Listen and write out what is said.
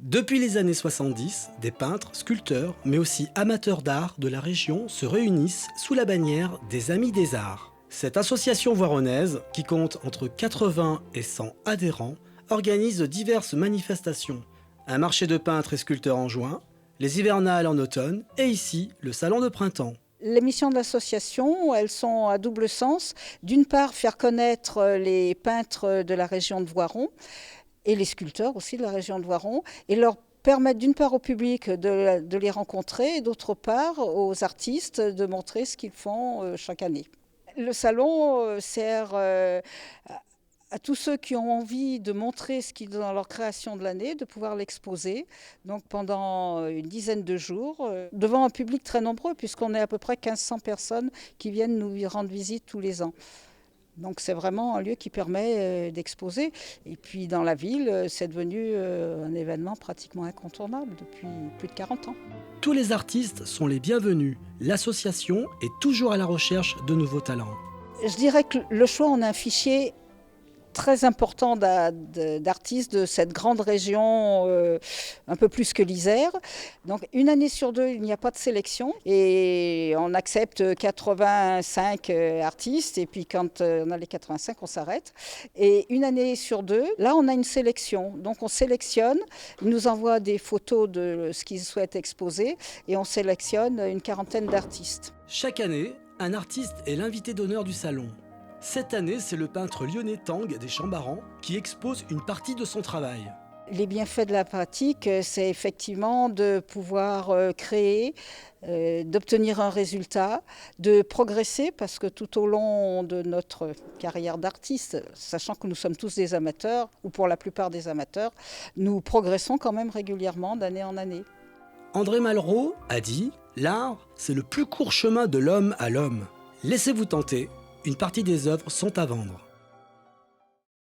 Depuis les années 70, des peintres, sculpteurs, mais aussi amateurs d'art de la région se réunissent sous la bannière des Amis des Arts. Cette association voironnaise, qui compte entre 80 et 100 adhérents, organise diverses manifestations. Un marché de peintres et sculpteurs en juin, les hivernales en automne et ici, le salon de printemps. Les missions de l'association, elles sont à double sens. D'une part, faire connaître les peintres de la région de Voiron et les sculpteurs aussi de la région de Voiron et leur permettre d'une part au public de les rencontrer et d'autre part aux artistes de montrer ce qu'ils font chaque année. Le salon sert à tous ceux qui ont envie de montrer ce qu'ils ont dans leur création de l'année, de pouvoir l'exposer donc pendant une dizaine de jours, devant un public très nombreux, puisqu'on est à peu près 1500 personnes qui viennent nous rendre visite tous les ans. Donc c'est vraiment un lieu qui permet d'exposer. Et puis dans la ville, c'est devenu un événement pratiquement incontournable depuis plus de 40 ans. Tous les artistes sont les bienvenus. L'association est toujours à la recherche de nouveaux talents. Je dirais que le choix, on a un fichier très important d'artistes de cette grande région, un peu plus que l'Isère. Donc une année sur deux, il n'y a pas de sélection et on accepte 85 artistes et puis quand on a les 85, on s'arrête. Et une année sur deux, là on a une sélection. Donc on sélectionne, ils nous envoient des photos de ce qu'ils souhaitent exposer et on sélectionne une quarantaine d'artistes. Chaque année, un artiste est l'invité d'honneur du salon. Cette année, c'est le peintre lyonnais Tang des Chambarans qui expose une partie de son travail. Les bienfaits de la pratique, c'est effectivement de pouvoir créer, d'obtenir un résultat, de progresser, parce que tout au long de notre carrière d'artiste, sachant que nous sommes tous des amateurs, ou pour la plupart des amateurs, nous progressons quand même régulièrement d'année en année. André Malraux a dit « L'art, c'est le plus court chemin de l'homme à l'homme. Laissez-vous tenter. Une partie des œuvres sont à vendre. »